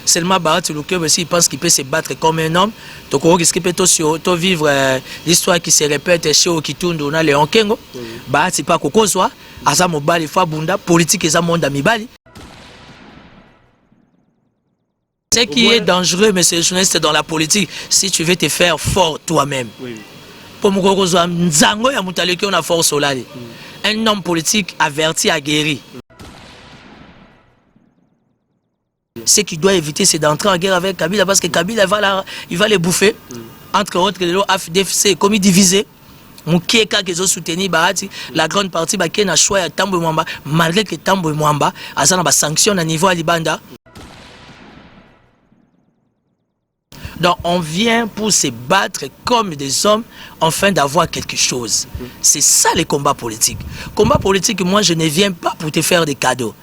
seulement Barati Luke, s'il pense qu'il peut se battre comme un homme, donc on risque de vivre l'histoire qui se répète chez Okitundu, on a Léon Kengo, Barati pas Kokozwa, Azamo Bali, Fabunda, politique et Zamonda Mibali. Ce qui est dangereux, monsieur le journaliste, dans la politique, si tu veux te faire fort toi-même. Pour me force un homme politique averti a guéri. Ce qu'il doit éviter, c'est d'entrer en guerre avec Kabila parce que Kabila il va les bouffer. Entre autres, les AFDFC, comme il divisé. Moukieka qui ont soutenu la grande partie qui a choisi Tambo Mwamba, malgré que Tambo Mwamba a des sanctions à niveau à Libanda. Donc on vient pour se battre comme des hommes afin d'avoir quelque chose. C'est ça les combats politiques. Combat politique, moi je ne viens pas pour te faire des cadeaux.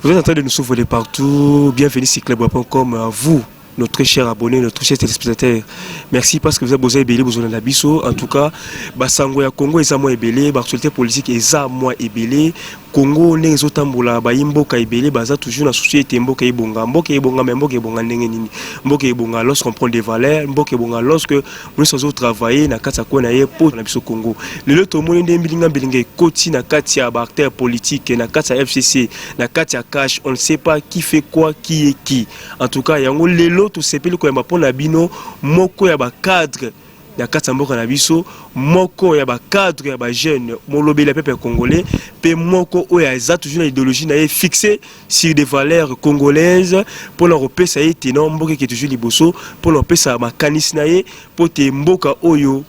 Vous êtes en train de nous souffler partout. Bienvenue sur club.com à vous, notre très cher abonné, notre cher téléspectateur. Merci parce que vous avez besoin de besoin d'abisso. En tout cas, Basango ya Congo est moins ébélé, l'actualité politique est moins ébélé. Congo n'est autambola ba imboka ebele baza toujours na société mboka ebonga mais mboka ebonga ndenge nini mboka ebonga lorsqu'on prend des valeurs mboka ebonga lorsque nous sommes travailler na kati ko na ye pour na biso Congo lelo to moni ndembi bilinga koti na kati ya acteur politique na kati ya FCC na kati ya cash on ne sait pas qui fait quoi qui est qui en tout cas yango lelo to sepeli ko yamba pona bino moko ya ba cadre ya kati mboka na biso moko ya ba cadre ya ba jeune molobeli peuple congolais pe moko oya za toujours l'idéologie na fixée sur des valeurs congolaises pour leur repesa été non mboka qui est toujours liboso pour leur pesa makanisi na ye pour te mboka oyo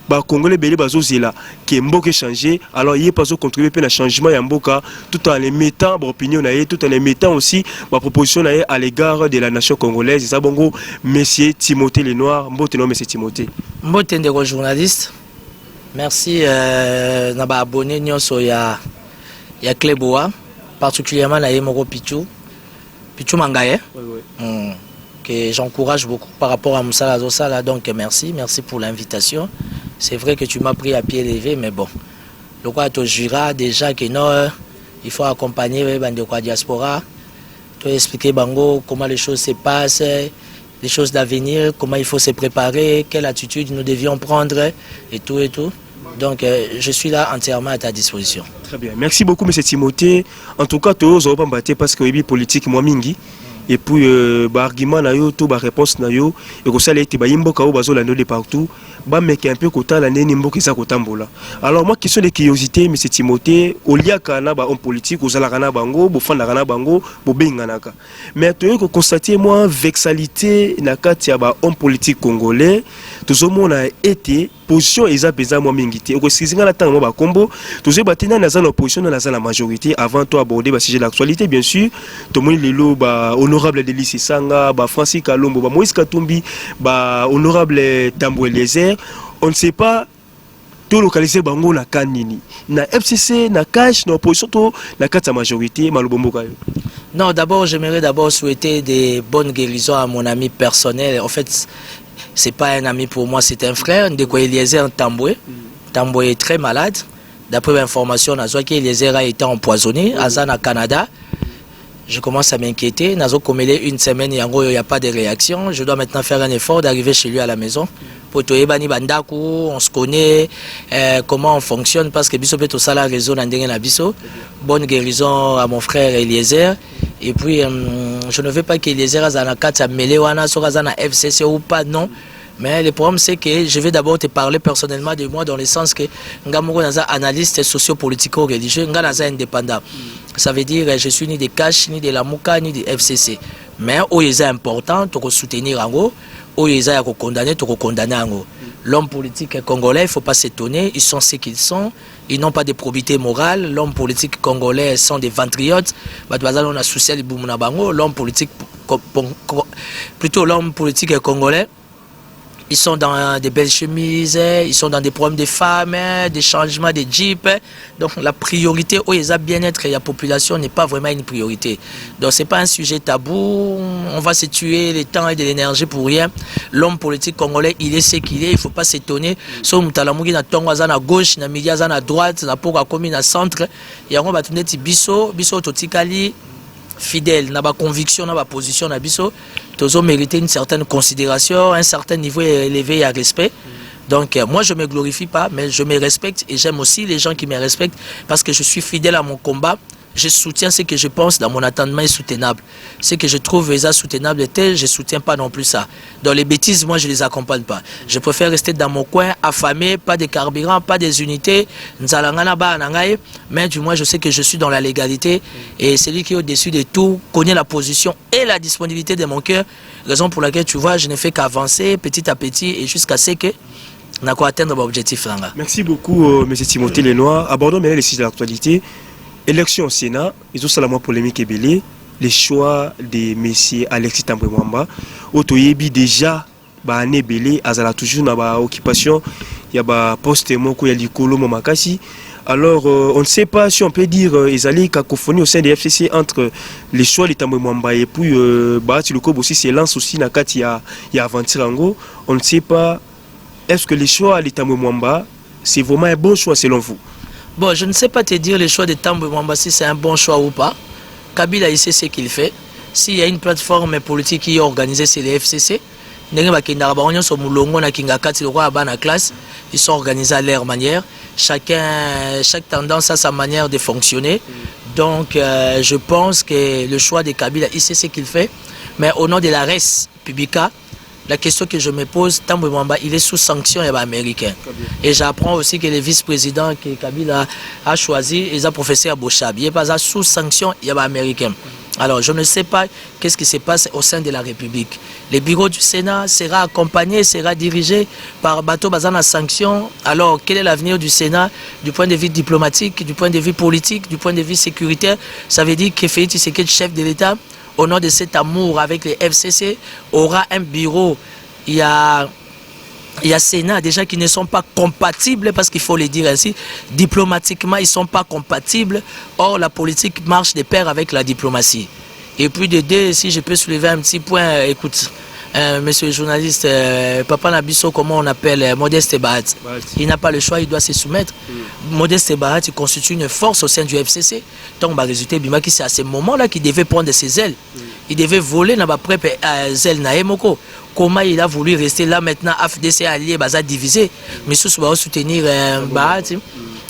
ba congolais belé bazozela qui mboka changer alors il pas contribuer pe na changement ya mboka tout en les mettant opinion na ye tout en les mettant aussi ma proposition na ye à l'égard de la nation congolaise ça bongo monsieur Timothée Lenoir mbote non monsieur Timothée mbote ndeko journaliste merci na ba abonné nyonso ya Kleboa particulièrement na ye moko Pichu Mangaye que j'encourage beaucoup par rapport à Moussala Zosala donc merci pour l'invitation. C'est vrai que tu m'as pris à pied levé, mais bon. Le quoi tu juras déjà que non, il faut accompagner les diaspora, tu expliquer Bango comment les choses se passent, les choses d'avenir, comment il faut se préparer, quelle attitude nous devions prendre et tout et tout. Donc je suis là entièrement à ta disposition. Très bien, merci beaucoup M. Timothée. En tout cas, tu as battu parce que oui politique moi mingi. Et puis argument na yo to ba réponse na yo et que ça a été ba imboka o bazo la de partout ba mec un peu kota la neni mboka ça kotambola. Alors moi question de curiosité monsieur Timothée au lia kana ba homme politique au sala kana bango bo fanda kana bango bo benganaka. Mais tu as constaté moi vexalité na kati ya ba homme politique congolais tout monde a été position eza pesa moi mingité au sizinga la temps moi ba combo tous batina na za l'opposition na za la majorité avant toi aborder ba sujet d'actualité bien sûr tout monde lelo ba honorable Delissi Sanga, Francis Kalombo, Moïse Katumbi, honorable Tambo Eliezer, on ne sait pas tout localiser Bango na Kanini. Na FCC, na Cash, na opposition, na Kata majorité, Malobombo. Non, d'abord, j'aimerais souhaiter des bonnes guérisons à mon ami personnel. En fait, c'est pas un ami pour moi, c'est un frère. Ndeko Eliezer Tamboué. Tamboué est très malade. D'après l'information, Eliezer a été empoisonné à Zana, Canada. Je commence à m'inquiéter. Nazo Komele une semaine, il n'y a pas de réaction. Je dois maintenant faire un effort d'arriver chez lui à la maison. Pour Toyebani Bandaku, on se connaît, comment on fonctionne, parce que Biso Beto Sala réseau na Biso. Bonne guérison à mon frère Eliezer. Et puis, je ne veux pas qu'Eliezer Azanakata Melewana, Sorazana FCC ou pas, non. Mais le problème, c'est que je vais d'abord te parler personnellement de moi dans le sens que Ngamoko Naza analyste socio-politico-religieux, Nganaza indépendant. Ça veut dire que je suis ni de Cash, ni de la Mouka, ni de FCC. Mais où il est important, tu peux soutenir Ango, où il est condamné, tu peux condamner Ango. L'homme politique congolais, il ne faut pas s'étonner, ils sont ce qu'ils sont, ils n'ont pas de probité morale. L'homme politique congolais sont des ventriotes. L'homme politique, plutôt l'homme politique congolais, ils sont dans des belles chemises, ils sont dans des problèmes de femmes, des changements de jeeps. Donc la priorité au bien-être et la population n'est pas vraiment une priorité. Donc ce n'est pas un sujet tabou, on va se tuer le temps et de l'énergie pour rien. L'homme politique congolais, il est ce qu'il est, il ne faut pas s'étonner. Sauf que Mutalamugi na tongo à gauche, na midi à droite, na poka komi na centre. Et on va tourner biso totikali. fidèle, na ba conviction, na ba position na biso, tozo mériter une certaine considération, un certain niveau élevé à respect. Donc moi je me glorifie pas, mais je me respecte et j'aime aussi les gens qui me respectent parce que je suis fidèle à mon combat. Je soutiens ce que je pense dans mon attendement est soutenable. Ce que je trouve soutenable, je ne soutiens pas non plus ça. Dans les bêtises, moi, je ne les accompagne pas. Je préfère rester dans mon coin, affamé, pas de carburant, pas des unités. Mais du moins, je sais que je suis dans la légalité. Et celui qui est au-dessus de tout connaît la position et la disponibilité de mon cœur. Raison pour laquelle, tu vois, je ne fais qu'avancer petit à petit et jusqu'à ce que on a quoi atteindre l'objectif. Merci beaucoup, M. Timothée Lenoir. Abordons maintenant les sujets de l'actualité. Élection au Sénat, ils ont seulement polémique et belé. Les choix de M. Alexis Tambwe Mwamba. Otoyebi déjà, année belé, azala toujours dans l'occupation. Il y a un poste moko ya likolo momakasi. Alors, on ne sait pas si on peut dire ils allaient cacophonie au sein des FCC entre les choix de Tambwe Mwamba et puis Bahati Lukobo aussi s'élance aussi dans il y a Avantirango. On ne sait pas, est-ce que les choix de Tambwe Mwamba, c'est vraiment un bon choix selon vous? Bon, je ne sais pas te dire le choix de Tambwe Mwamba si c'est un bon choix ou pas. Kabila, il sait ce qu'il fait. S'il y a une plateforme politique qui est organisée, c'est les FCC. Ils sont organisés à leur manière. Chaque tendance a sa manière de fonctionner. Donc, je pense que le choix de Kabila, il sait ce qu'il fait. Mais au nom de la res publica, la question que je me pose, Tambwe Mwamba, il est sous sanction américaine. Et j'apprends aussi que le vice-président que Kabila a choisi, il a professeur Bochab. Il n'est pas sous sanction américaine. Alors, je ne sais pas qu'est-ce qui se passe au sein de la République. Le bureau du Sénat sera accompagné, sera dirigé par Bato Bazana Sanction. Alors, quel est l'avenir du Sénat du point de vue diplomatique, du point de vue politique, du point de vue sécuritaire? Ça veut dire que Félix Tshisekedi, chef de l'État, au nom de cet amour avec les FCC, aura un bureau. Il y a Sénat déjà qui ne sont pas compatibles, parce qu'il faut le dire ainsi, diplomatiquement ils ne sont pas compatibles. Or la politique marche de pair avec la diplomatie. Et puis de deux, si je peux soulever un petit point, écoute, monsieur le journaliste, Papa Nabiso, comment on appelle Modeste Bahati. Il n'a pas le choix, il doit se soumettre. Modeste Bahati constitue une force au sein du FCC. Donc, résultat, Bimaki, c'est à ce moment-là qu'il devait prendre ses ailes. Il devait voler dans ma propre aile Naemoko. Comment il a voulu rester là maintenant, AFDC allié, Baza divisé. Mais sous soutenir Bahati.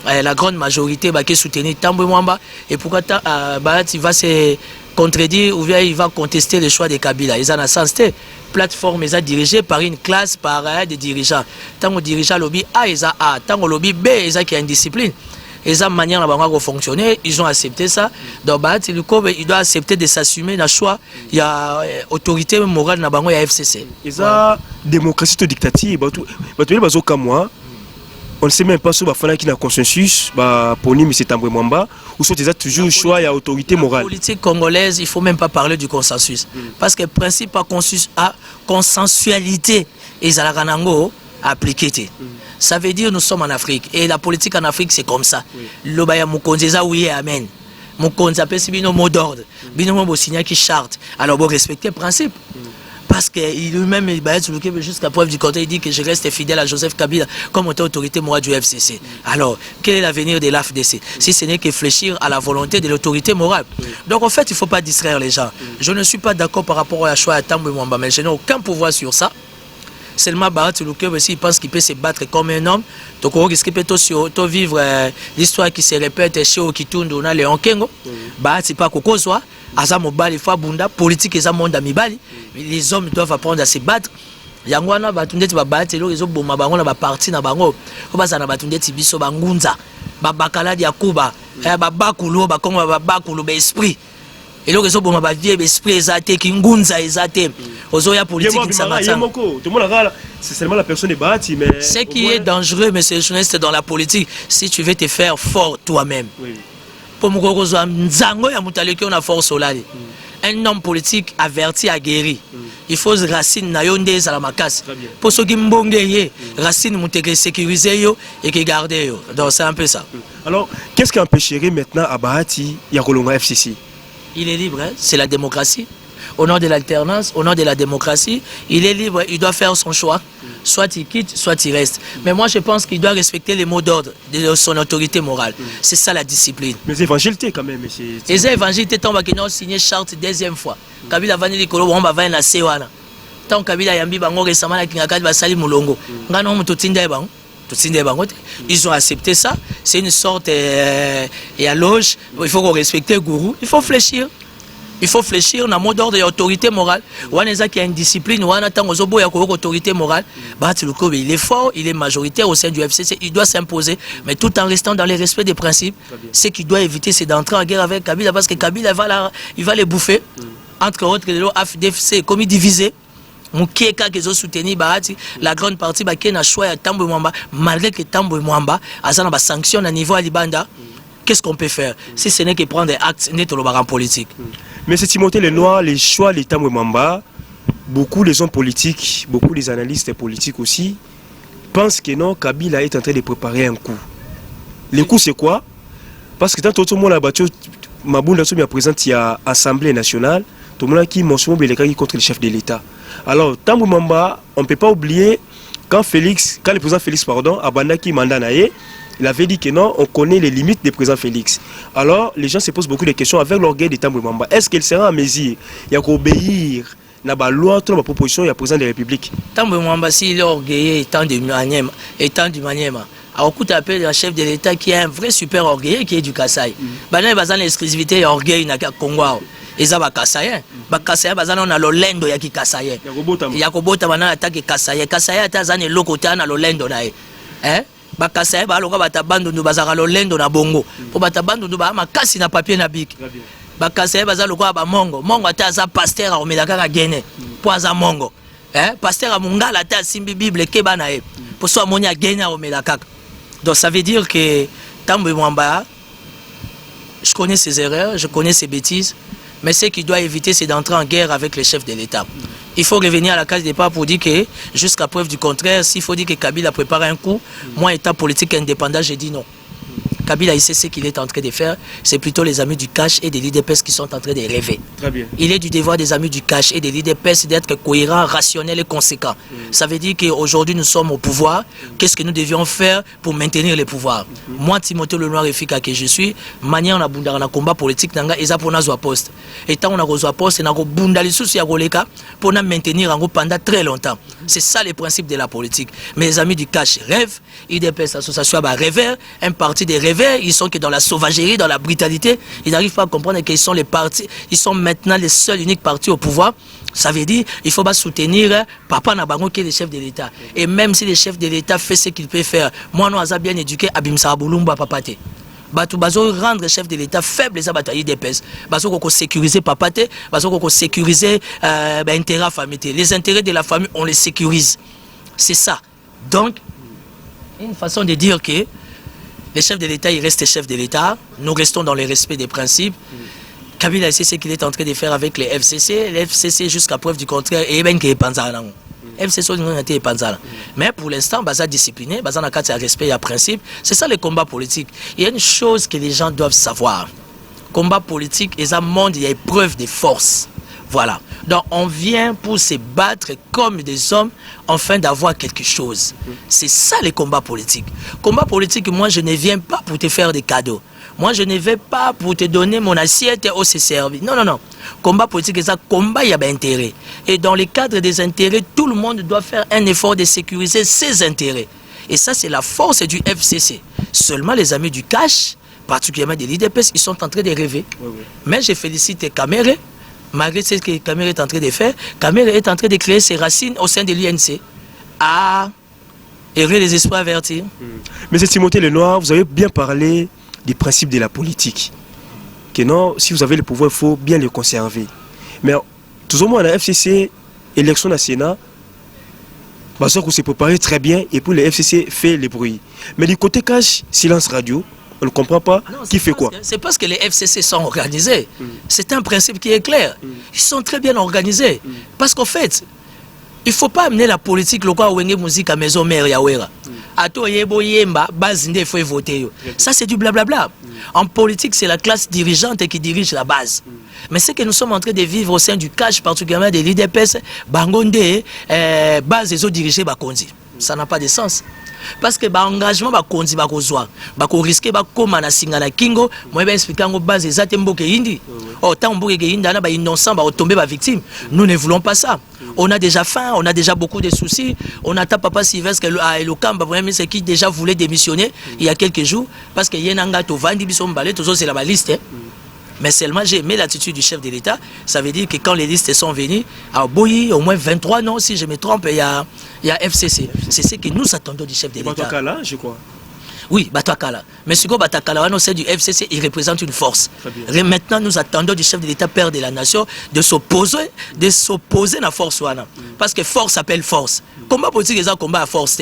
La grande majorité va soutenir Tambwe Mwamba. Et pourquoi Bahati va se contredire ou bien il va contester le choix de Kabila? Ils en ont sens. Plateforme est dirigée par une classe, par des dirigeants. Tant que dirigeant lobby A, ils ont A. Tant que lobby B, ils ont qui a une discipline. Ils ont une manière de fonctionner. Ils ont accepté ça. Donc, il doit accepter de s'assumer dans le choix. Il y a autorité morale dans le FCC. Ils ont démocratie ou dictature. On ne sait même pas si il y a un consensus pour M. Tambwe Mwamba ou si il y a toujours le choix et l'autorité morale. La politique congolaise, il ne faut même pas parler du consensus. Parce que le principe à consensualité, ils ont appliqué. Ça veut dire que nous sommes en Afrique. Et la politique en Afrique, c'est comme ça. L'obaya Moukonzeza, oui, amen. Moukonza, c'est un mot d'ordre. Bino signer qui charte. Alors, vous respectez le principe. Parce qu'il lui-même, jusqu'à preuve du contraire, il dit que je reste fidèle à Joseph Kabila comme autorité morale du FCC. Alors, quel est l'avenir de l'AFDC si ce n'est que réfléchir à la volonté de l'autorité morale? Donc, en fait, il ne faut pas distraire les gens. Je ne suis pas d'accord par rapport à choix à Tambwe Mwamba, mais je n'ai aucun pouvoir sur ça. Seulement, Bahati Lukobo, s'il pense qu'il peut se battre comme un homme, donc on risque de vivre l'histoire qui se répète chez Okitundu, on a Léon Kengo. Bahati pas Kokozwa, Aza Mobali, Fabunda, politique et Zamonda Mibali. Les hommes doivent apprendre à se battre. Yangwana, Batundeti, Bahati, les autres, Bomabango, la partie, Nabango, Obazana Batundeti, Biso, Bangunza, Babakala, Yakuba, Babakulo, Bakongo, Babakulo, Esprit. Et le réseau bon vie esprit exaté qui ngunza exaté ozoya politique qui c'est seulement la personne est Bahati mais ce qui est dangereux monsieur le journaliste dans la politique si tu veux te faire fort toi-même pour mukoko zo nzango ya mutaleki on a force olali un homme politique averti aguerri il faut racine na yonde za la makasi pour ceux qui mbongeye racine muteke sécuriser yo et qui garder yo donc c'est un peu ça. Alors qu'est-ce qui empêcherait maintenant à Bahati ya kolonga FCC? Il est libre, hein? C'est la démocratie. Au nom de l'alternance, au nom de la démocratie, il est libre, il doit faire son choix. Soit il quitte, soit il reste. Mais moi, je pense qu'il doit respecter les mots d'ordre de son autorité morale. C'est ça la discipline. Mais évangile quand même. Les évangiles, tant qu'ils ont signé charte deuxième fois. Kabila va venir Kolo, on va venir la Sewana. Tant Kabila Yambi Bango récemment la Kingakad va salir Moulongo. Ils ont accepté ça. C'est une sorte et à loge. Il faut respecter le gourou. Il faut fléchir. Il faut fléchir dans le mot d'ordre de l'autorité morale. On a qui a une discipline, on a tant autorité morale. Il est fort, il est majoritaire au sein du FCC, il doit s'imposer, mais tout en restant dans les respects des principes. Ce qu'il doit éviter, c'est d'entrer en guerre avec Kabila, parce que Kabila il va les bouffer. Entre autres, l'AFDFC, comme il divisé. La grande partie qui a choisi Tambo Mwamba, malgré que Tambo Mwamba a des sanctions à niveau Alibanda. Qu'est-ce qu'on peut faire si ce n'est que prendre des actes net en politique? Mais c'est Timothée Lenoir, les choix de Tambo Mwamba, beaucoup les hommes politiques, beaucoup les analystes politiques aussi, pensent que non, Kabila est en train de préparer un coup. Le coup c'est quoi? Parce que tant tout le monde a battu, Mabounda Soumi a présenté à l'Assemblée nationale, tout le monde qui mentionne contre le chef de l'État. Alors, Tambo Mwamba, on ne peut pas oublier, quand le président Félix, a bandaki mandat naé, il avait dit que non, on connaît les limites du président Félix. Alors, les gens se posent beaucoup de questions avec l'orgueil de Tambo Mwamba. Est-ce qu'il sera en mesure d'obéir à la loi, à la proposition du président de la République? Tambo Mwamba, s'il est orgueilleux, étant du Maniema, alors, écoute, appelle le chef de l'État qui est un vrai super orgueilleux qui est du Kasaï. Il y a l'exclusivité et l'orgueil dans le Congo. Ils ont Kassaïen. Kassaïen, on a l'Olendo qui Kassaïen. Il y a Kobota, on a attaqué Kassaïen. Kassaïen, on a l'Okota, on a l'Olendo. Kassaïen, on a Batabando, on a l'Olendo na Bongo. Pour Batabando, on a Kassi na papier na Bik. Kassaïen, on a Mongo. Mongo, on a pasteur à Omelaka Guinée. Pour Aza Mongo. Pasteur à Mungala, on a Simbi Bible, Kebanae. Pour soi, on a Guinée à Omelaka. Donc ça veut dire que Tambo Mwamba, je connais ses erreurs, je connais ses bêtises, mais ce qu'il doit éviter, c'est d'entrer en guerre avec les chefs de l'État. Il faut revenir à la case départ pour dire que, jusqu'à preuve du contraire, s'il faut dire que Kabila prépare un coup, moi, État politique indépendant, j'ai dit non. Kabila, il sait ce qu'il est en train de faire, c'est plutôt les amis du cash et des l'IDPS qui sont en train de rêver. Très bien. Il est du devoir des amis du cash et des l'IDPS d'être cohérent, rationnel et conséquent. Ça veut dire qu'aujourd'hui, nous sommes au pouvoir. Qu'est-ce que nous devions faire pour maintenir le pouvoir? Moi, Timothée Lenoir efficace que je suis, manière on a combat politique, et ça pour nous poste. Et tant on a reçu poste, on a bunda les soucis pour nous maintenir pendant très longtemps. C'est ça le principe de la politique. Mais les amis du cash rêvent, IDPS, association, rêveurs, un parti des rêveurs. Ils sont que dans la sauvagerie, dans la brutalité. Ils n'arrivent pas à comprendre qu'ils sont les partis. Ils sont maintenant les seuls uniques partis au pouvoir. Ça veut dire qu'il faut pas soutenir Papa Nabango qui est le chef de l'État. Et même si le chef de l'État fait ce qu'il peut faire, moi, nous avons bien éduqué Abimsa Aboulumba Papate. Bazo rendre le chef de l'État faible les abatailles d'épès. Bazo sécuriser Papate, bazo sécuriser intérêt famille. Les intérêts de la famille, on les sécurise. C'est ça. Donc, une façon de dire que le chef de l'État, il reste chef de l'État. Nous restons dans le respect des principes. Kabila sait ce qu'il est en train de faire avec les FCC. Les FCC, jusqu'à preuve du contraire, et bien qu'il est panzana. FCC, il est panzana. Mais pour l'instant, baza discipliné, baza n'a qu'à respect et principe. C'est ça le combat politique. Il y a une chose que les gens doivent savoir. Combat politique, et ça montre, il y a épreuve de force. Voilà. Donc on vient pour se battre comme des hommes afin d'avoir quelque chose. C'est ça les combats politiques. Combat politique, moi je ne viens pas pour te faire des cadeaux. Moi je ne vais pas pour te donner mon assiette et se servir. Non, non, non. Combat politique, c'est ça, combat, il y a un intérêt. Et dans le cadre des intérêts, tout le monde doit faire un effort de sécuriser ses intérêts. Et ça c'est la force du FCC. Seulement les amis du cash, particulièrement des l'IDPS, ils sont en train de rêver. Oui, oui. Mais je félicite Kamere. Malgré ce que Kamere est en train de faire, Kamere est en train de créer ses racines au sein de l'UNC. Ah, errer les espoirs avertis. Mais c'est Timothée Lenoir, vous avez bien parlé des principes de la politique. Que non, si vous avez le pouvoir, il faut bien le conserver. Mais tout au moins, la FCC, élection nationale, on s'est préparé très bien et puis le FCC fait le bruit. Mais du côté cash, silence radio, on ne comprend pas non, qui fait quoi. C'est parce que les FCC sont organisés. C'est un principe qui est clair. Ils sont très bien organisés. Parce qu'en fait, il ne faut pas amener la politique locale à Wenge Musique à maison mère Yawera. Ato yebo yemba, base il faut voter. Ça c'est du blablabla. En politique, c'est la classe dirigeante qui dirige la base. Mais c'est que nous sommes en train de vivre au sein du cash, particulièrement des l'IDPS, Bangonde, base des autres dirigés Bakondi. Ça n'a pas de sens. Parce que l'engagement Bakondi Bakozwa, Bako risquer Bakoma na singa na kingo, moi ben expliquer en base des atemboke indi. Oh, tant mboke indi na ba innocent ba tomber ba victime. Nous ne voulons pas ça. On a déjà faim, on a déjà beaucoup de soucis. On attend Papa Sylvestre à Elokamba, vraiment c'est qui déjà voulait démissionner il y a quelques jours parce que yenanga to vandi biso mbale toujours c'est la liste. Mais seulement j'ai aimé l'attitude du chef de l'État. Ça veut dire que quand les listes sont venues, à Boyi, au moins 23 noms, si je me trompe, il y a FCC. C'est ce que nous attendons du chef de l'État. Batakala, je crois. Oui, Batakala. Mais ce que Batakala, c'est du FCC, il représente une force. Et maintenant, nous attendons du chef de l'État, père de la nation, de s'opposer à la force. Parce que force appelle force. Combat politique, c'est un combat à force.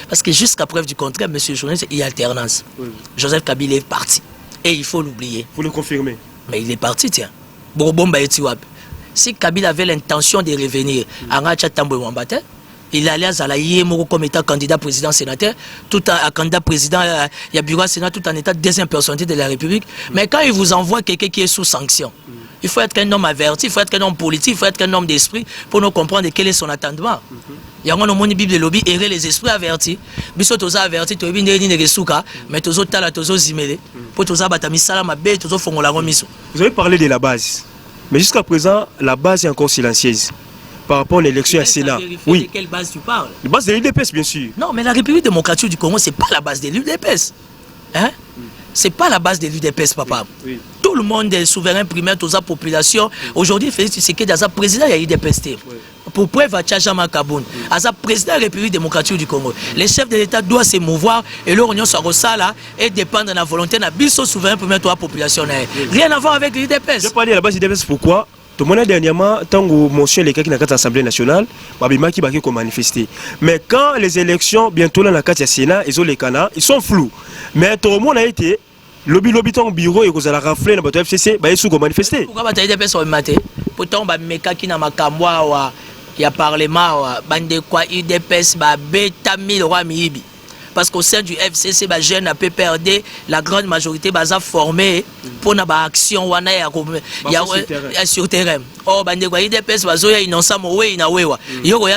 Parce que jusqu'à preuve du contraire, monsieur le journaliste, il y a alternance. Joseph Kabila est parti. Et il faut l'oublier. Vous le confirmez? Mais il est parti, tiens. Si Kabila avait l'intention de revenir, il allait à Zalaïe comme étant candidat président sénateur, tout en candidat président, il y a bureau sénat, tout en état deuxième personnalité de la République. Mais quand il vous envoie quelqu'un qui est sous sanction, il faut être un homme averti, il faut être un homme politique, il faut être un homme d'esprit pour nous comprendre quel est son attendement. Il y a un Bible de lobby, errer les esprits avertis. Biso toza averti, to ebi ndeni negesuka, mais tozo tala tozo zimele, pour toza batami salama be tozo fongola romiso. Vous avez parlé de la base, mais jusqu'à présent, la base est encore silencieuse par rapport à l'élection à Sénat. Oui. De quelle base tu parles? La base de l'UDPS, bien sûr. Non, mais la République démocratique du Congo, c'est pas la base de l'UDPS. Hein? C'est pas la base de l'UDPS, papa. Oui. Tout le monde est souverain primaire, toute la population. Aujourd'hui, Félix Tshisekedi, il président, il y a l'UDPS. Pour preuve, à Tchadjama Kaboun, à président de la République démocratique du Congo. Les chefs de l'État doivent se mouvoir et leur union soit là et dépendre de la volonté de la souverain primaire, toute la population. Rien à voir avec l'UDPS. Je parlais à la base de l'UDPS, pourquoi? Tout le monde dernièrement, tant que mentionne les cas qui n'ont pas l'Assemblée nationale, qui va manifester. Mais quand les élections, bientôt dans la carte Sénat, ils ont les canards, ils sont flous. Mais tout le monde a été, lobby ton bureau et que vous allez rafler dans votre FCC, ils sont manifester. Pourquoi vous avez des personnes maté? Pourtant, qui n'a pas kamwa, il y a parlement, bande quoi, UDPS, bêta 1000 rois miibi. Parce qu'au sein du FCC, les jeunes à PPRD, la grande majorité sont formés pour une action sur terrain. Oh, bande quoi, UDPS, ils sont innocents, ils sont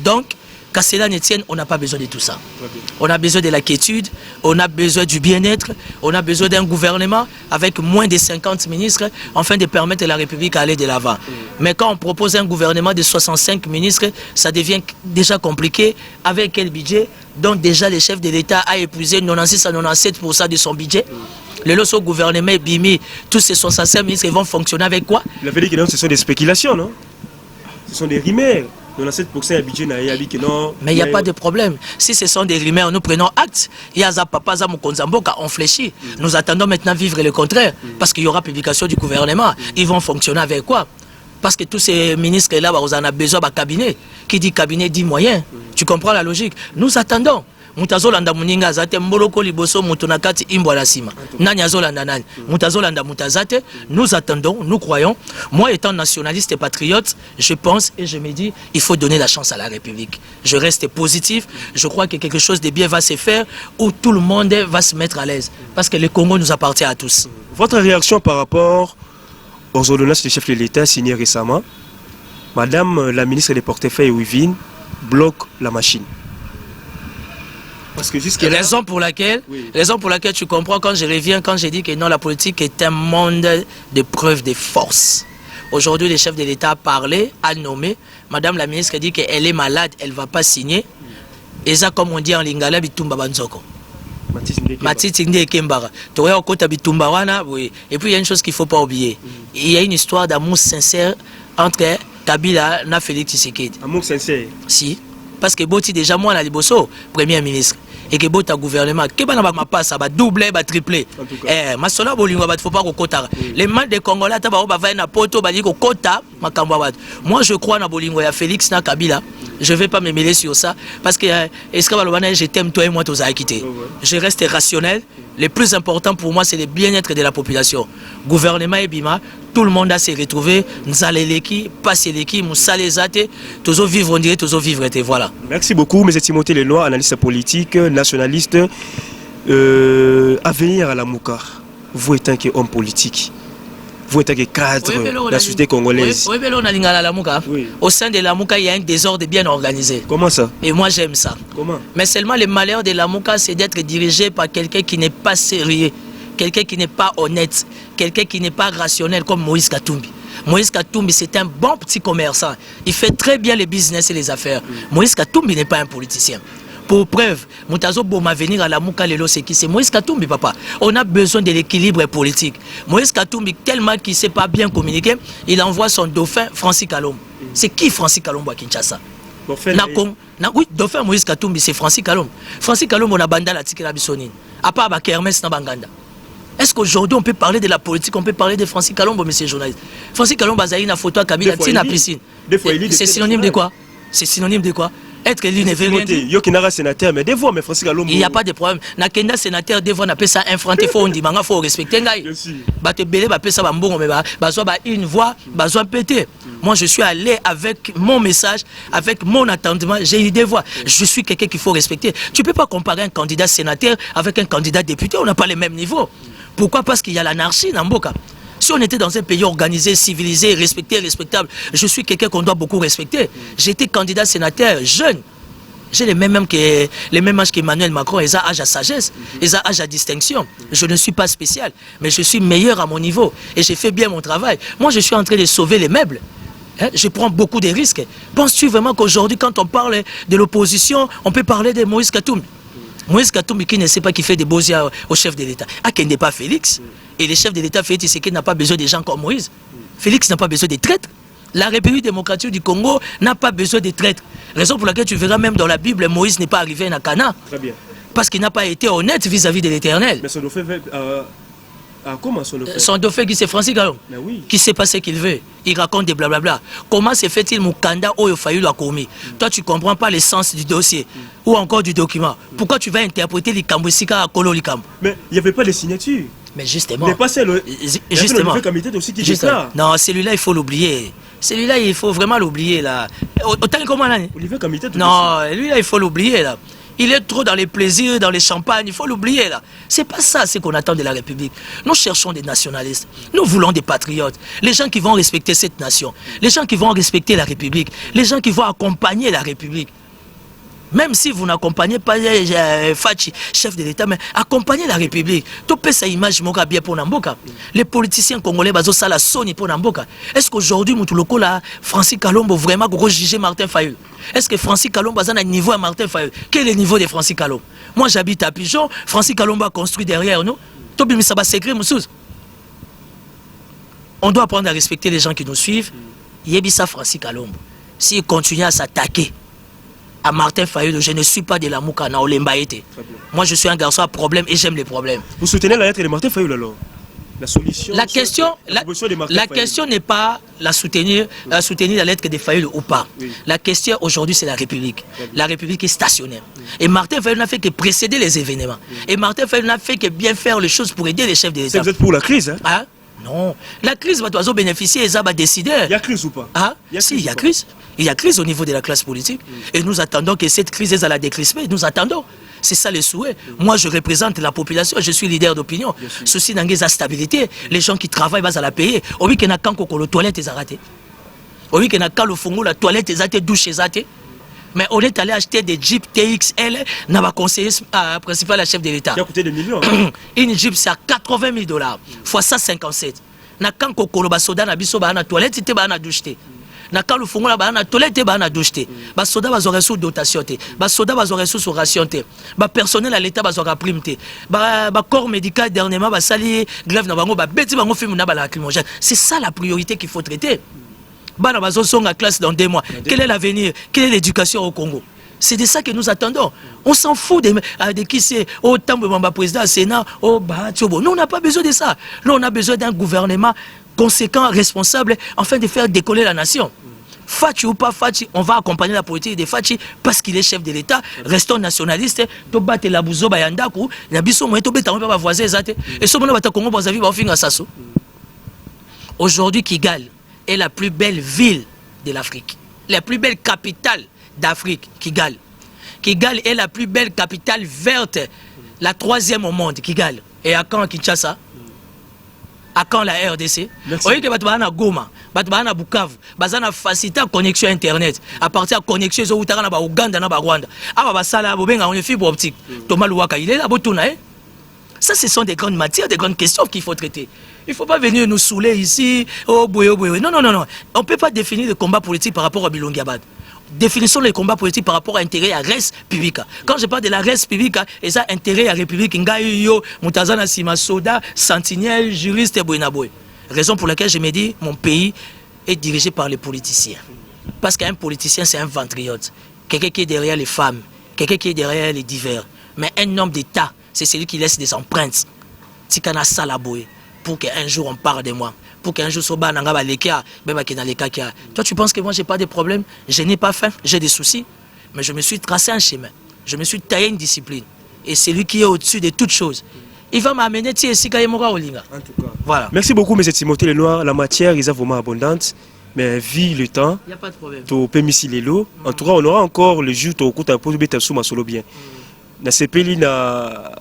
donc, qu'à cela ne tienne, on n'a pas besoin de tout ça. On a besoin de la quiétude, on a besoin du bien-être, on a besoin d'un gouvernement avec moins de 50 ministres afin de permettre à la République d'aller de l'avant. Mais quand on propose un gouvernement de 65 ministres, ça devient déjà compliqué. Avec quel budget? Donc déjà le chef de l'État a épuisé 96 à 97% de son budget. Le loso gouvernement est bimi, tous ces 65 ministres vont fonctionner avec quoi? Il avait dit que non, ce sont des spéculations, non? Ce sont des rumeurs. 97% budget non. Mais il n'y a pas de problème. Si ce sont des rumeurs, nous prenons acte. Il y a un papa, on fléchit. Nous attendons maintenant vivre le contraire. Parce qu'il y aura publication du gouvernement. Ils vont fonctionner avec quoi? Parce que tous ces ministres-là, on en a besoin d'un cabinet. Qui dit cabinet dit moyen. Tu comprends la logique? Nous attendons. Mutazolanda muninga zate mboloko liboso mutunakati imbola sima. Nani azolanda nani. Mutazolanda mutazate. Nous attendons, nous croyons. Moi étant nationaliste et patriote, je pense et je me dis, il faut donner la chance à la République. Je reste positif. Je crois que quelque chose de bien va se faire où tout le monde va se mettre à l'aise. Parce que le Congo nous appartient à tous. Votre réaction par rapport aux ordonnances du chef de l'État signées récemment? Madame la ministre des Portefeuilles Wivine bloque la machine. Parce que raison pour laquelle tu comprends quand je reviens, quand je dis que non, la politique est un monde de preuve de force. Aujourd'hui, le chef de l'État a parlé, a nommé. Madame la ministre dit qu'elle est malade, elle ne va pas signer. Et ça, comme on dit en lingala, bitumba banzoko. Matiti Ndé Kembara. Oui. Et puis il y a une chose qu'il ne faut pas oublier. Il y a une histoire d'amour sincère entre Kabila et Félix Tshisekedi. Amour sincère? Si. Parce que Boti déjà moi, la Liboso, Premier ministre. Et que Bota gouvernement, que va pas ça va doubler, va tripler. Ma sola bolingo va faut pas au quota. Les mains des Congolais ta ba va na poto ba dit ko quota, Moi, je crois dans Bolingo et à Félix na Kabila. Je ne vais pas me mêler sur ça parce que je t'aime, toi et moi, tous à quitter. Je reste rationnel. Le plus important pour moi, c'est le bien-être de la population. Gouvernement et Bima, tout le monde a se retrouvé. Nous allons l'équipe, passer l'équipe, nous allons les athées, toujours vivre, on dirait, toujours vivre. Voilà. Merci beaucoup, M. Timothée Lenoir, analyste politique, nationaliste. À venir à la Mouka, vous étant qu'homme politique, vous étant que cadre de la société congolaise. Oui. Au sein de la Mouka, il y a un désordre bien organisé. Comment ça? Et moi, j'aime ça. Comment? Mais seulement le malheur de la Mouka, c'est d'être dirigé par quelqu'un qui n'est pas sérieux, quelqu'un qui n'est pas honnête, quelqu'un qui n'est pas rationnel comme Moïse Katumbi. Moïse Katumbi, c'est un bon petit commerçant. Il fait très bien les business et les affaires. Moïse Katumbi n'est pas un politicien. Pour preuve, Moutazo Boma venir à la Mouka Lelo, c'est qui? C'est Moïse Katumbi, papa. On a besoin de l'équilibre politique. Moïse Katumbi, tellement qu'il ne sait pas bien communiquer, il envoie son dauphin, Francis Kalombo. C'est qui Francis Kalombo à Kinshasa? Oui, dauphin Moïse Katumbi, c'est Francis Kalombo. Francis Kalombo, on a banda la tika bisonine. À part Kermès na Banganda. Est-ce qu'aujourd'hui on peut parler de la politique, on peut parler de Francis Kalombo, monsieur journaliste? Francis Kalombo a une photo à Kabila, c'est une piscine. C'est synonyme de quoi? C'est synonyme de quoi? Être élu ne veut rien dire. Il n'y a pas de problème. Nakenda sénateur, des fois, on appelle ça infranté, il faut respecter. Une voix, pété. Moi, je suis allé avec mon message, avec mon attendement. J'ai eu des voix. Je suis quelqu'un qu'il faut respecter. Tu ne peux pas comparer un candidat sénateur avec un candidat député. On n'a pas les mêmes niveaux. Pourquoi? Parce qu'il y a l'anarchie dans Mboka. Si on était dans un pays organisé, civilisé, respecté, respectable, je suis quelqu'un qu'on doit beaucoup respecter. J'étais candidat sénateur jeune. J'ai les mêmes âges qu'Emmanuel Macron, ils ont âge à sagesse, ils ont âge à distinction. Je ne suis pas spécial, mais je suis meilleur à mon niveau et j'ai fait bien mon travail. Moi, je suis en train de sauver les meubles. Je prends beaucoup de risques. Penses-tu vraiment qu'aujourd'hui, quand on parle de l'opposition, on peut parler de Moïse Katumbi? Moïse Katumbi qui ne sait pas qui fait des beaux yeux au chef de l'État. Ah, qui n'est pas Félix. Et le chef de l'État, Félix Tshisekedi, n'a pas besoin de gens comme Moïse. Félix n'a pas besoin de traîtres. La République démocratique du Congo n'a pas besoin de traîtres. Raison pour laquelle tu verras même dans la Bible, Moïse n'est pas arrivé à Cana. Très bien. Parce qu'il n'a pas été honnête vis-à-vis de l'Éternel. Mais son dauphin comment son dauphin? Son dauphin qui c'est Francis Kalombo. Oui. Qui sait pas ce qu'il veut. Il raconte des blablabla. Comment se fait-il Moukanda ou Fayou l'a commis? Toi, tu ne comprends pas l'essence du dossier ou encore du document. Pourquoi tu vas interpréter les Kamboussika à Kolo Likambo? Mais il n'y avait pas de signature. Mais justement. Mais pas celle. Justement. Non, celui-là, il faut l'oublier. Celui-là, il faut vraiment l'oublier là. Autant comment là? Non, lui-là, il faut l'oublier là. Il est trop dans les plaisirs, dans les champagnes, il faut l'oublier là. C'est pas ça ce qu'on attend de la République. Nous cherchons des nationalistes, nous voulons des patriotes, les gens qui vont respecter cette nation, les gens qui vont respecter la République, les gens qui vont accompagner la République. Même si vous n'accompagnez pas Fachi, chef de l'État, mais accompagnez la République. Tout peut sa image bien pour Namboka. Les politiciens congolais, ça la sonne pour Namboka. Est-ce qu'aujourd'hui, Moutouloco, là, Francis Kalombo, vraiment, pour juger Martin Fayulu? Est-ce que Francis Kalombo a un niveau à Martin Fayulu? Quel est le niveau de Francis Kalombo? Moi, j'habite à Pigeon. Francis Kalombo a construit derrière nous. On doit apprendre à respecter les gens qui nous suivent. Yebisa Francis Kalombo. S'il continue à s'attaquer à Martin Fayulu, je ne suis pas de la Mouka, na Olembaïté. Moi, je suis un garçon à problème et j'aime les problèmes. Vous soutenez la lettre de Martin Fayulu alors? La solution. La question n'est pas soutenir la lettre de Fayulu ou pas. Oui. La question aujourd'hui, c'est la République. La République est stationnaire. Et Martin Fayulu n'a fait que précéder les événements. Et Martin Fayulu n'a fait que bien faire les choses pour aider les chefs de l'État. Vous êtes pour la crise, hein? Non. La crise va toujours bénéficier et ça va décider. Il y a crise ou pas? Si, il y a crise. Il y a crise au niveau de la classe politique. Et nous attendons que cette crise elle, la décrisper. Nous attendons. C'est ça le souhait. Moi, je représente la population. Je suis leader d'opinion. Ceci n'a pas de stabilité. Les gens qui travaillent, ils vont la payer. Au week-end, quand le toilette est raté. Au week-end, quand le fongo, la toilette est raté, douche est raté. Mais on est allé acheter des Jeep TXL, n'a pas conseillé principal la chef de l'État. Qui a coûté des millions. Une Jeep, c'est à 80 000 $. Fois ça, 57. Na quand kokolo ba soda na biso ba na toilette te ba na douche te. Na quand le fongo la ba na toilette te ba na douche te. Ba soda ba zora sous dotation te. Ba soda ba zora sous ration te. Ba personnel à l'état ba zora prime te. Ba corps médical dernièrement ba sali grève na bango ba beti bango film na ba lacrymogène. C'est ça la priorité qu'il faut traiter. Bana ba zo songa classe dans 2 mois. Quel est l'avenir? Quelle est l'éducation au Congo? C'est de ça que nous attendons. On s'en fout de qui c'est. Autant de président, Sénat, Tchobo. Nous, on n'a pas besoin de ça. Nous, on a besoin d'un gouvernement conséquent, responsable, afin de faire décoller la nation. Fachi ou pas Fachi, on va accompagner la politique de Fachi parce qu'il est chef de l'État. Restons nationalistes. Tobate la bouzo bayandaku, na biso moyen tobeta on va voisin zate. Et ce moment bata Congo Brazzaville va finir sasso. Aujourd'hui, Kigali est la plus belle ville de l'Afrique, la plus belle capitale d'Afrique, Kigali. Kigali est la plus belle capitale verte, la 3e au monde, Kigali. Et à quand Kinshasa? À quand la RDC? Voyez que Batouana Goma, Batouana Bukavu, Bazana facilité la connexion Internet. À partir de la connexion, ils ont eu Ouganda, Rwanda. Ah, Basala, Bobenga, on est fibre optique. Thomas Louaka, il est là, Botuna. Ça, ce sont des grandes matières, des grandes questions qu'il faut traiter. Il ne faut pas venir nous saouler ici. Oh, boy, oh, boy. Non, non, non, non. On ne peut pas définir le combat politique par rapport à Bilongi Abad. Définissons les combats politiques par rapport à l'intérêt à res publica. Quand je parle de la res publica, et ça, intérêt à la République, Ngaïyo, Moutazana Sima Soda, Sentinelle, juriste et Boinaboy. Raison pour laquelle je me dis, mon pays est dirigé par les politiciens. Parce qu'un politicien, c'est un ventriote. Quelqu'un qui est derrière les femmes, quelqu'un qui est derrière les divers. Mais un homme d'État, c'est celui qui laisse des empreintes. Tikana Salaboy, pour qu'un jour on parle de moi. Pour qu'un jour Soba Nanga Lekia, toi tu penses que moi j'ai pas de problème? Je n'ai pas faim, j'ai des soucis. Mais je me suis tracé un chemin. Je me suis taillé une discipline. Et c'est lui qui est au-dessus de toutes choses. Il va m'amener ici Kayemora Olinga. En tout cas. Voilà. Merci beaucoup, M. Timothée Lenoir. La matière est vraiment abondante. Mais vu le temps, il n'y a pas de problème. Tu peux missi les lots. En tout cas, on aura encore le jour où tu as posé sous ma solo bien. Na CPL na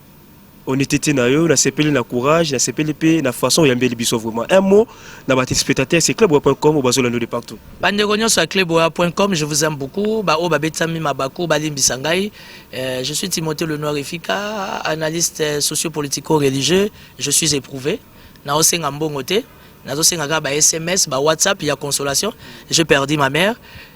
honnêteté na yo, na CPL na courage, na CPL na façon yambeli biso vraiment. Un mot na ba téléspectateur, c'est clubboa.com ou bazolando de partout. Bandegonyo sur clubboa.com, je vous aime beaucoup. Ba o ba betami mabako balim bisangai. Je suis Timothée Lenoir Efika, analyste socio-politico-religieux. Je suis éprouvé. Na osenga mbongote. Na osenga ba SMS, ba WhatsApp, il y a consolation. J'ai perdu ma mère.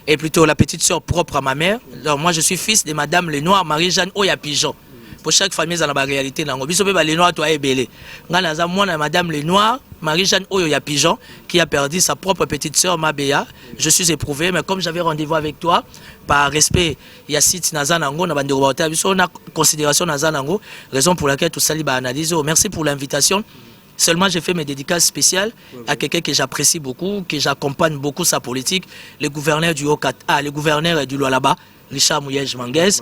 Et plutôt la petite sœur propre à ma mère. Alors moi je suis fils de Madame Lenoir, Marie-Jeanne Oya Pigeon. Pour chaque famille, dans la réalité, Lenoir, toi est belé. Madame Lenoir, Marie-Jeanne Oya Pigeon, qui a perdu sa propre petite sœur Mabéa. Je suis éprouvé, mais comme j'avais rendez-vous avec toi, par respect, il y a site Nazanango, on a considération Nazanango, raison pour laquelle tout ça va analyser. Merci pour l'invitation. Seulement, j'ai fait mes dédicaces spéciales à quelqu'un que j'apprécie beaucoup, que j'accompagne beaucoup sa politique, le gouverneur du Haut-Qatar, le gouverneur du Lualaba, Richard Mouyej Manguez,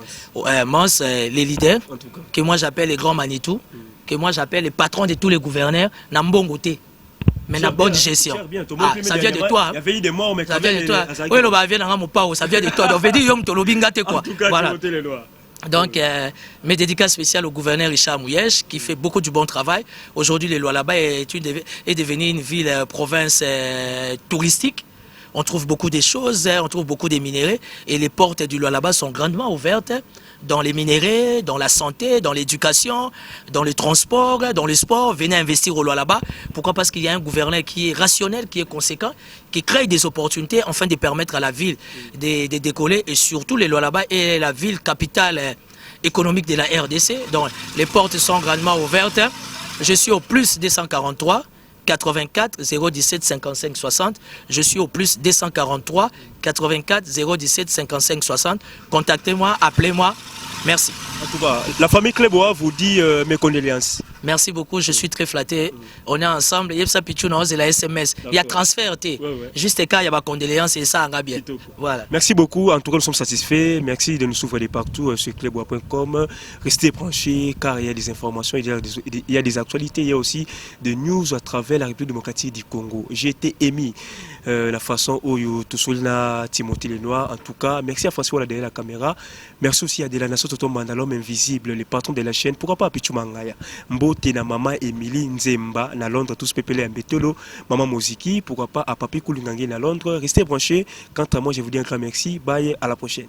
Mans, les leaders, que moi j'appelle les grands Manitou, que moi j'appelle les patrons de tous les gouverneurs, Nambongote. Mais la bonne gestion. Ça vient de toi. Il y avait eu des morts, mais ça vient de toi. Oui, ça vient de toi. Donc, voilà. Donc, mes dédicaces spéciales au gouverneur Richard Mouyej, qui fait beaucoup du bon travail. Aujourd'hui, le Lualaba est devenu une ville, province touristique. On trouve beaucoup de choses, on trouve beaucoup de minéraux. Et les portes du Lualaba sont grandement ouvertes dans les minéraux, dans la santé, dans l'éducation, dans le transport, dans le sport. Venez investir au Lualaba. Pourquoi? Parce qu'il y a un gouverneur qui est rationnel, qui est conséquent, qui crée des opportunités afin de permettre à la ville de décoller. Et surtout, le Lualaba est la ville capitale économique de la RDC. Donc, les portes sont grandement ouvertes. Je suis au plus 243. 84 017 55 60. Je suis au plus 243 84 017 55 60. Contactez-moi, appelez-moi. Merci. En tout cas, la famille Kleboa vous dit mes condoléances. Merci beaucoup, je suis très flatté. On est ensemble. Il y a la SMS. Il y a transfert. Juste quand il y a ma condoléance et ça en bien. Voilà. Merci beaucoup. En tout cas, nous sommes satisfaits. Merci de nous soutenir partout sur kleboa.com. Restez branchés car il y a des informations, il y a des actualités, il y a aussi des news à travers la République démocratique du Congo. J'ai été émis la façon où tu soulignes Timothée Lenoir. En tout cas, merci à François derrière la caméra. Merci aussi à de la nation Toto Mandalom Invisible, les patrons de la chaîne. Pourquoi pas Pichu Mangaya? Mbote na maman Emily Nzemba na Londres, tous pépélés à Mbetolo, maman Moziki, pourquoi pas à Papi Koulingangue na Londres. Restez branchés. Quant à moi, je vous dis un grand merci. Bye, à la prochaine.